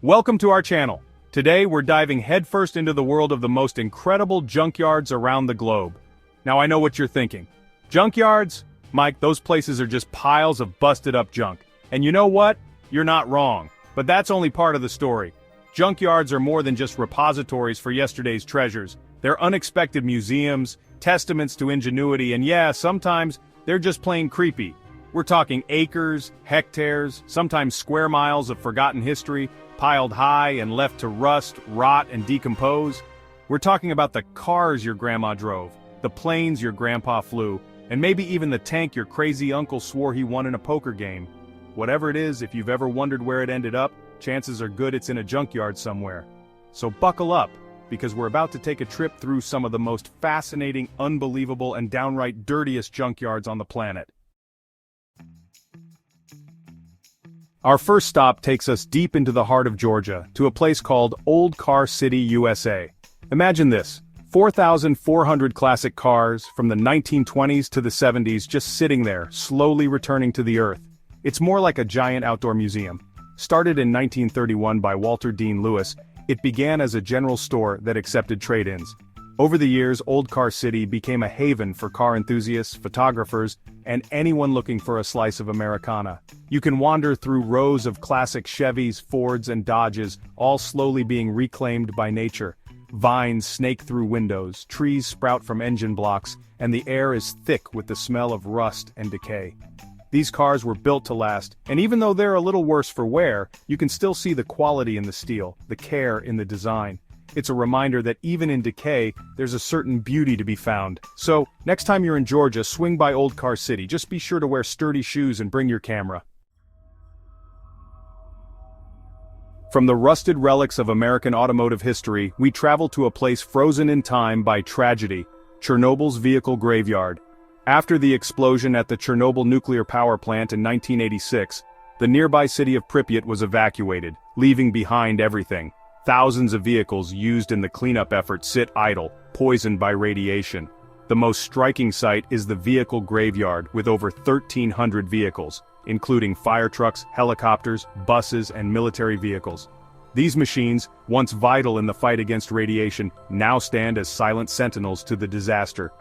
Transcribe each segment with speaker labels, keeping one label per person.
Speaker 1: Welcome to our channel. Today we're diving headfirst into the world of the most incredible junkyards around the globe. Now I know what you're thinking. Junkyards? Mike, those places are just piles of busted up junk. And you know what? You're not wrong. But that's only part of the story. Junkyards are more than just repositories for yesterday's treasures. They're unexpected museums, testaments to ingenuity, and yeah, sometimes they're just plain creepy. We're talking acres, hectares, sometimes square miles of forgotten history, piled high and left to rust, rot, and decompose. We're talking about the cars your grandma drove, the planes your grandpa flew, and maybe even the tank your crazy uncle swore he won in a poker game. Whatever it is, if you've ever wondered where it ended up, chances are good it's in a junkyard somewhere. So buckle up, because we're about to take a trip through some of the most fascinating, unbelievable, and downright dirtiest junkyards on the planet. Our first stop takes us deep into the heart of Georgia, to a place called Old Car City, USA. Imagine this, 4,400 classic cars from the 1920s to the 70s just sitting there, slowly returning to the earth. It's more like a giant outdoor museum. Started in 1931 by Walter Dean Lewis, it began as a general store that accepted trade-ins. Over the years, Old Car City became a haven for car enthusiasts, photographers, and anyone looking for a slice of Americana. You can wander through rows of classic Chevys, Fords, and Dodges, all slowly being reclaimed by nature. Vines snake through windows, trees sprout from engine blocks, and the air is thick with the smell of rust and decay. These cars were built to last, and even though they're a little worse for wear, you can still see the quality in the steel, the care in the design. It's a reminder that even in decay, there's a certain beauty to be found. So, next time you're in Georgia, swing by Old Car City. Just be sure to wear sturdy shoes and bring your camera. From the rusted relics of American automotive history, we travel to a place frozen in time by tragedy, Chernobyl's vehicle graveyard. After the explosion at the Chernobyl nuclear power plant in 1986, the nearby city of Pripyat was evacuated, leaving behind everything. Thousands of vehicles used in the cleanup effort sit idle, poisoned by radiation. The most striking sight is the vehicle graveyard with over 1,300 vehicles, including fire trucks, helicopters, buses, and military vehicles. These machines, once vital in the fight against radiation, now stand as silent sentinels to the disaster.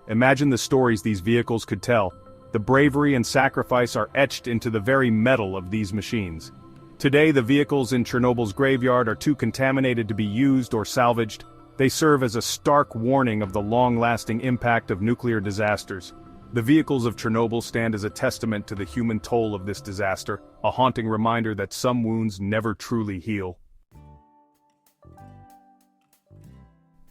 Speaker 1: Imagine the stories these vehicles could tell. The bravery and sacrifice are etched into the very metal of these machines. Today, the vehicles in Chernobyl's graveyard are too contaminated to be used or salvaged. They serve as a stark warning of the long-lasting impact of nuclear disasters. The vehicles of Chernobyl stand as a testament to the human toll of this disaster, a haunting reminder that some wounds never truly heal.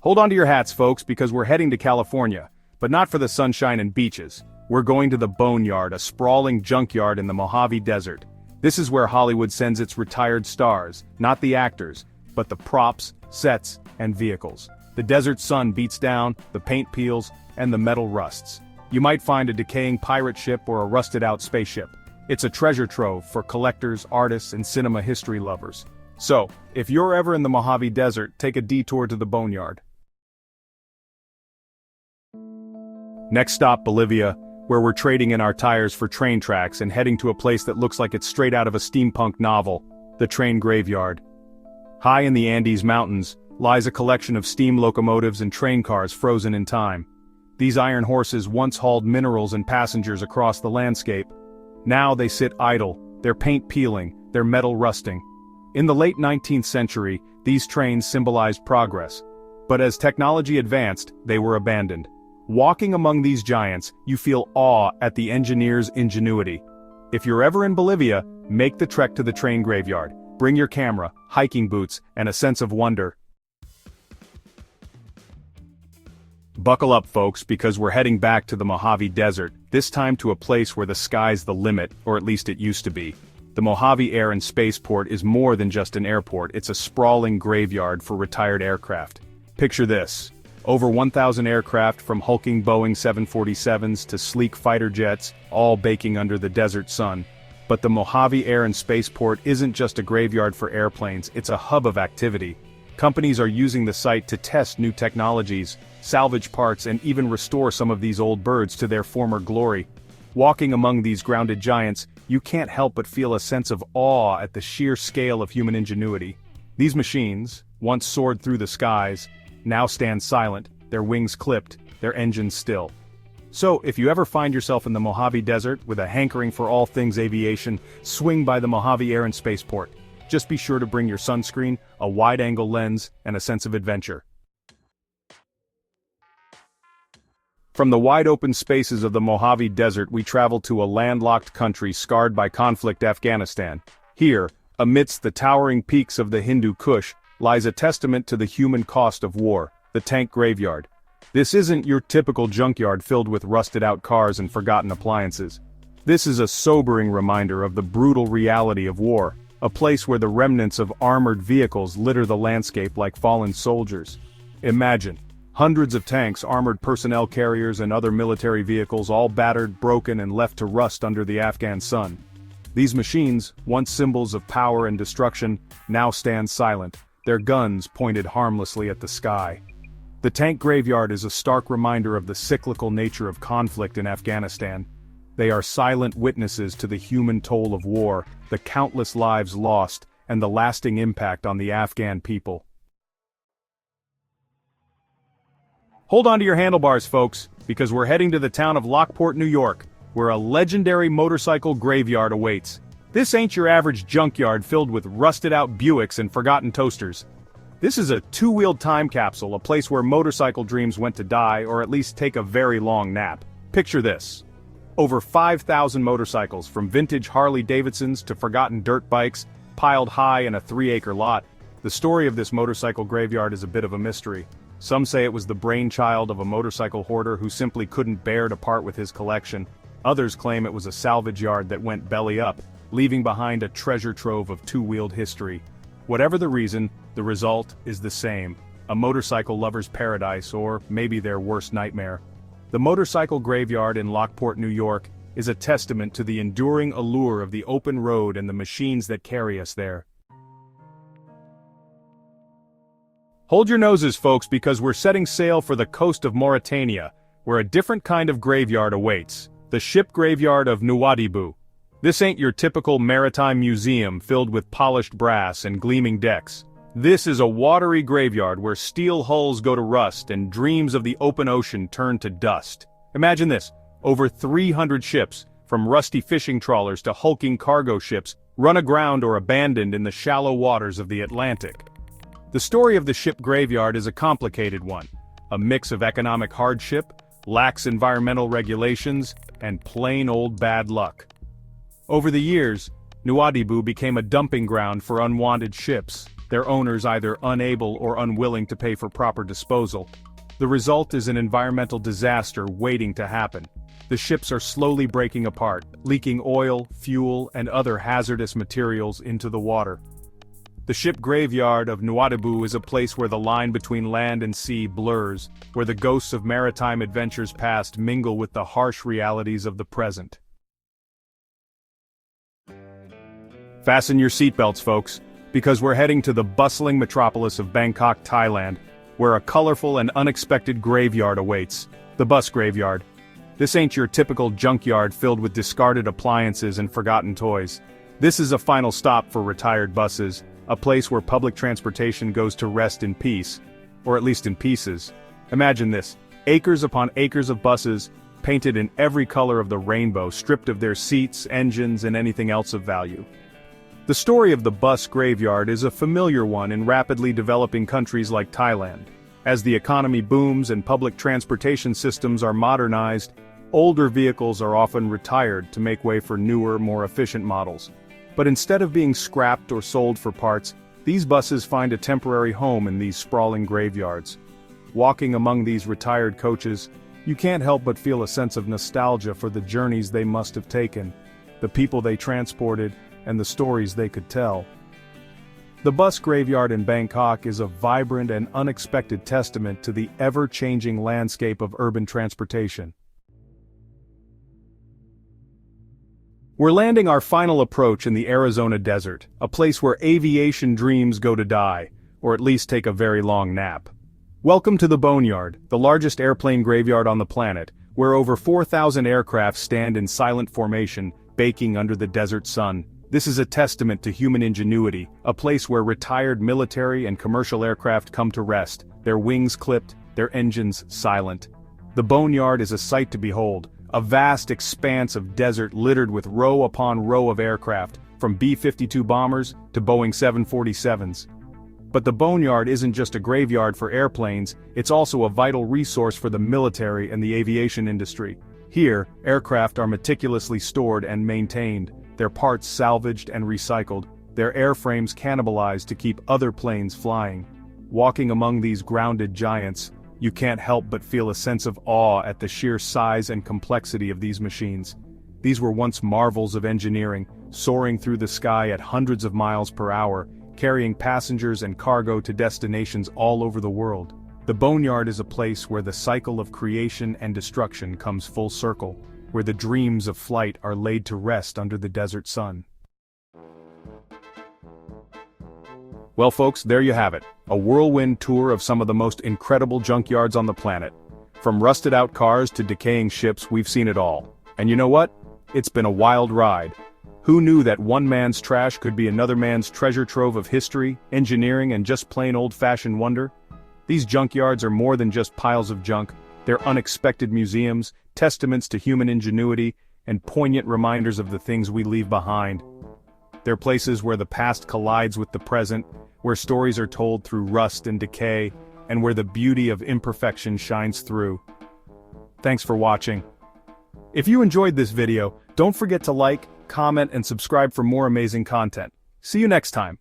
Speaker 1: Hold on to your hats, folks, because we're heading to California, but not for the sunshine and beaches. We're going to the Boneyard, a sprawling junkyard in the Mojave Desert. This is where Hollywood sends its retired stars, not the actors, but the props, sets, and vehicles. The desert sun beats down, the paint peels, and the metal rusts. You might find a decaying pirate ship or a rusted-out spaceship. It's a treasure trove for collectors, artists, and cinema history lovers. So, if you're ever in the Mojave Desert, take a detour to the Boneyard. Next stop, Bolivia, where we're trading in our tires for train tracks and heading to a place that looks like it's straight out of a steampunk novel, the train graveyard. High in the Andes Mountains lies a collection of steam locomotives and train cars frozen in time. These iron horses once hauled minerals and passengers across the landscape. Now they sit idle, their paint peeling, their metal rusting. In the late 19th century, these trains symbolized progress. But as technology advanced, they were abandoned. Walking among these giants, you feel awe at the engineers' ingenuity. If you're ever in Bolivia, make the trek to the train graveyard. Bring your camera, hiking boots, and a sense of wonder. Buckle up, folks, because we're heading back to the Mojave Desert, this time to a place where the sky's the limit, or at least it used to be. The Mojave Air and Spaceport is more than just an airport, it's a sprawling graveyard for retired aircraft. Picture this. Over 1,000 aircraft from hulking Boeing 747s to sleek fighter jets, all baking under the desert sun. But the Mojave Air and Spaceport isn't just a graveyard for airplanes, it's a hub of activity. Companies are using the site to test new technologies, salvage parts, and even restore some of these old birds to their former glory. Walking among these grounded giants, you can't help but feel a sense of awe at the sheer scale of human ingenuity. These machines, once soared through the skies, now stand silent, their wings clipped, their engines still. So, if you ever find yourself in the Mojave Desert with a hankering for all things aviation, swing by the Mojave Air and Spaceport. Just be sure to bring your sunscreen, a wide-angle lens, and a sense of adventure. From the wide-open spaces of the Mojave Desert we travel to a landlocked country scarred by conflict, Afghanistan. Here, amidst the towering peaks of the Hindu Kush, lies a testament to the human cost of war, the tank graveyard. This isn't your typical junkyard filled with rusted-out cars and forgotten appliances. This is a sobering reminder of the brutal reality of war, a place where the remnants of armored vehicles litter the landscape like fallen soldiers. Imagine, hundreds of tanks, armored personnel carriers and other military vehicles all battered, broken and left to rust under the Afghan sun. These machines, once symbols of power and destruction, now stand silent, their guns pointed harmlessly at the sky. The tank graveyard is a stark reminder of the cyclical nature of conflict in Afghanistan. They are silent witnesses to the human toll of war, the countless lives lost, and the lasting impact on the Afghan people. Hold on to your handlebars, folks, because we're heading to the town of Lockport, New York, where a legendary motorcycle graveyard awaits. This ain't your average junkyard filled with rusted-out Buicks and forgotten toasters. This is a two-wheeled time capsule, a place where motorcycle dreams went to die or at least take a very long nap. Picture this. Over 5,000 motorcycles, from vintage Harley-Davidsons to forgotten dirt bikes, piled high in a 3-acre lot. The story of this motorcycle graveyard is a bit of a mystery. Some say it was the brainchild of a motorcycle hoarder who simply couldn't bear to part with his collection. Others claim it was a salvage yard that went belly up, leaving behind a treasure trove of two-wheeled history. Whatever the reason, the result is the same: a motorcycle lover's paradise, or maybe their worst nightmare. The motorcycle graveyard in Lockport, New York, is a testament to the enduring allure of the open road and the machines that carry us there. Hold your noses, folks, because we're setting sail for the coast of Mauritania, where a different kind of graveyard awaits: the ship graveyard of Nouadhibou. This ain't your typical maritime museum filled with polished brass and gleaming decks. This is a watery graveyard where steel hulls go to rust and dreams of the open ocean turn to dust. Imagine this: over 300 ships, from rusty fishing trawlers to hulking cargo ships, run aground or abandoned in the shallow waters of the Atlantic. The story of the ship graveyard is a complicated one, a mix of economic hardship, lax environmental regulations, and plain old bad luck. Over the years, Nouadhibou became a dumping ground for unwanted ships, their owners either unable or unwilling to pay for proper disposal. The result is an environmental disaster waiting to happen. The ships are slowly breaking apart, leaking oil, fuel, and other hazardous materials into the water. The ship graveyard of Nouadhibou is a place where the line between land and sea blurs, where the ghosts of maritime adventures past mingle with the harsh realities of the present. Fasten your seatbelts, folks, because we're heading to the bustling metropolis of Bangkok, Thailand, where a colorful and unexpected graveyard awaits: the bus graveyard. This ain't your typical junkyard filled with discarded appliances and forgotten toys. This is a final stop for retired buses, a place where public transportation goes to rest in peace, or at least in pieces. Imagine this: acres upon acres of buses, painted in every color of the rainbow, stripped of their seats, engines, and anything else of value. The story of the bus graveyard is a familiar one in rapidly developing countries like Thailand. As the economy booms and public transportation systems are modernized, older vehicles are often retired to make way for newer, more efficient models. But instead of being scrapped or sold for parts, these buses find a temporary home in these sprawling graveyards. Walking among these retired coaches, you can't help but feel a sense of nostalgia for the journeys they must have taken, the people they transported, and the stories they could tell. The bus graveyard in Bangkok is a vibrant and unexpected testament to the ever-changing landscape of urban transportation. We're landing our final approach in the Arizona desert, a place where aviation dreams go to die, or at least take a very long nap. Welcome to the Boneyard, the largest airplane graveyard on the planet, where over 4,000 aircraft stand in silent formation, baking under the desert sun. This is a testament to human ingenuity, a place where retired military and commercial aircraft come to rest, their wings clipped, their engines silent. The boneyard is a sight to behold, a vast expanse of desert littered with row upon row of aircraft, from B-52 bombers to Boeing 747s. But the boneyard isn't just a graveyard for airplanes, it's also a vital resource for the military and the aviation industry. Here, aircraft are meticulously stored and maintained, their parts salvaged and recycled, their airframes cannibalized to keep other planes flying. Walking among these grounded giants, you can't help but feel a sense of awe at the sheer size and complexity of these machines. These were once marvels of engineering, soaring through the sky at hundreds of miles per hour, carrying passengers and cargo to destinations all over the world. The boneyard is a place where the cycle of creation and destruction comes full circle, where the dreams of flight are laid to rest under the desert sun. Well folks, there you have it, a whirlwind tour of some of the most incredible junkyards on the planet. From rusted out cars to decaying ships, we've seen it all. And you know what? It's been a wild ride. Who knew that one man's trash could be another man's treasure trove of history, engineering, and just plain old-fashioned wonder? These junkyards are more than just piles of junk, they're unexpected museums, testaments to human ingenuity, and poignant reminders of the things we leave behind. They're places where the past collides with the present, where stories are told through rust and decay, and where the beauty of imperfection shines through. Thanks for watching. If you enjoyed this video, don't forget to like, comment, and subscribe for more amazing content. See you next time.